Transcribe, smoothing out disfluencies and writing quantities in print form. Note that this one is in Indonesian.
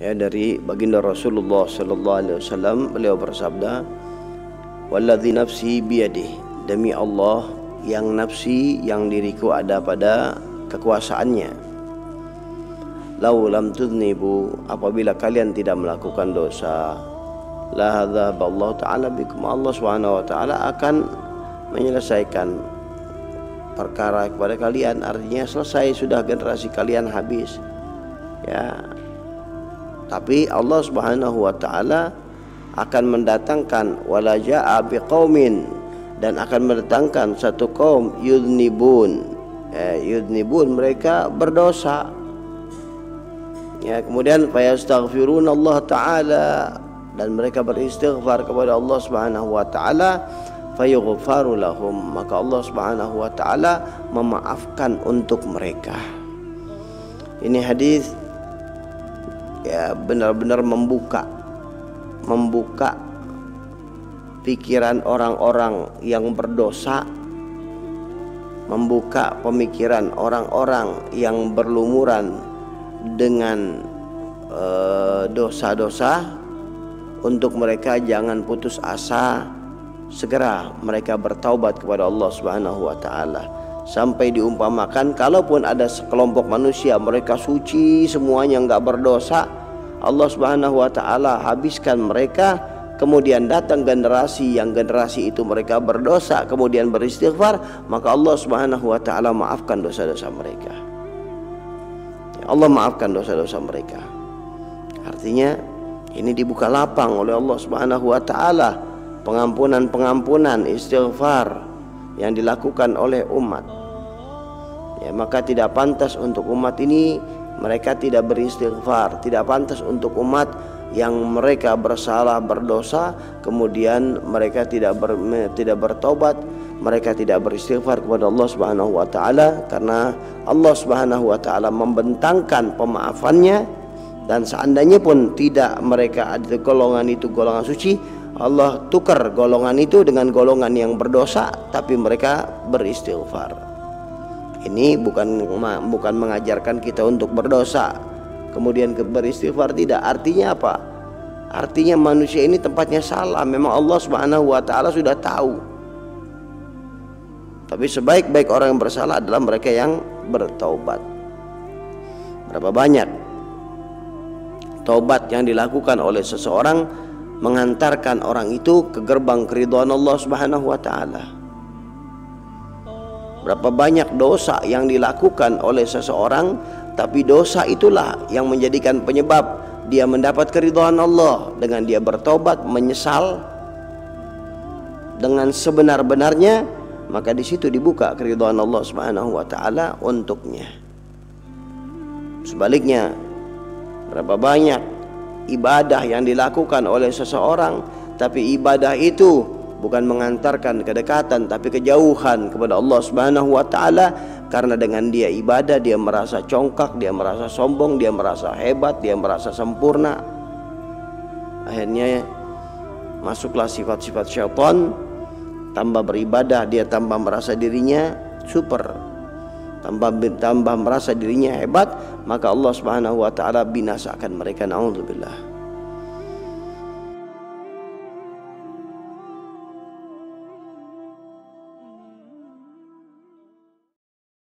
Ya, dari baginda Rasulullah sallallahu alaihi wasallam, beliau bersabda, "Walladzi nafsi biyadihi," demi Allah yang nafsi, yang diriku ada pada kekuasaannya, "Lau lam tudnibu," apabila kalian tidak melakukan dosa, la hadzaballahu ta'ala bikum, Allah Subhanahu wa taala akan menyelesaikan perkara kepada kalian. Artinya selesai, sudah generasi kalian habis. Ya, tapi Allah Subhanahu wa taala akan mendatangkan wala jaa biqaumin, dan akan mendatangkan satu kaum yudnibun, yudnibun, mereka berdosa. Ya, kemudian fayastaghfirun Allah taala, dan mereka beristighfar kepada Allah Subhanahu wa taala, fayughfaru lahum, maka Allah Subhanahu wa taala memaafkan untuk mereka. Ini hadis ya benar-benar membuka pikiran orang-orang yang berdosa, membuka pemikiran orang-orang yang berlumuran dengan dosa-dosa, untuk mereka jangan putus asa, segera mereka bertaubat kepada Allah Subhanahu wa taala. Sampai diumpamakan, kalaupun ada sekelompok manusia mereka suci semuanya, enggak berdosa, Allah Subhanahu wa taala habiskan mereka, kemudian datang generasi itu mereka berdosa, kemudian beristighfar, maka Allah Subhanahu wa taala maafkan dosa-dosa mereka. Allah maafkan dosa-dosa mereka. Artinya ini dibuka lapang oleh Allah Subhanahu wa taala, pengampunan istighfar yang dilakukan oleh umat. Ya, maka tidak pantas untuk umat ini mereka tidak beristighfar, tidak pantas untuk umat yang mereka bersalah, berdosa, kemudian mereka tidak bertobat, mereka tidak beristighfar kepada Allah Subhanahu wa taala, karena Allah Subhanahu wa taala membentangkan pemaafannya. Dan seandainya pun tidak mereka ada golongan itu golongan suci, Allah tukar golongan itu dengan golongan yang berdosa tapi mereka beristighfar. Ini bukan mengajarkan kita untuk berdosa kemudian beristighfar, tidak. Artinya apa? Artinya manusia ini tempatnya salah, memang Allah Subhanahu wa taala sudah tahu. Tapi sebaik-baik orang yang bersalah adalah mereka yang bertaubat. Berapa banyak taubat yang dilakukan oleh seseorang mengantarkan orang itu ke gerbang keridhaan Allah Subhanahu wa taala. Berapa banyak dosa yang dilakukan oleh seseorang, tapi dosa itulah yang menjadikan penyebab dia mendapat keridhaan Allah. Dengan dia bertobat, menyesal dengan sebenar-benarnya, maka di situ dibuka keridhaan Allah Subhanahu wa taala untuknya. Sebaliknya, berapa banyak ibadah yang dilakukan oleh seseorang, tapi ibadah itu bukan mengantarkan kedekatan tapi kejauhan kepada Allah Subhanahu wa taala. Karena dengan dia ibadah, dia merasa congkak, dia merasa sombong, dia merasa hebat, dia merasa sempurna. Akhirnya masuklah sifat-sifat syaitan. Tambah beribadah dia tambah merasa dirinya super, tambah merasa dirinya hebat, maka Allah Subhanahu wa taala binasakan mereka. Naudzubillah.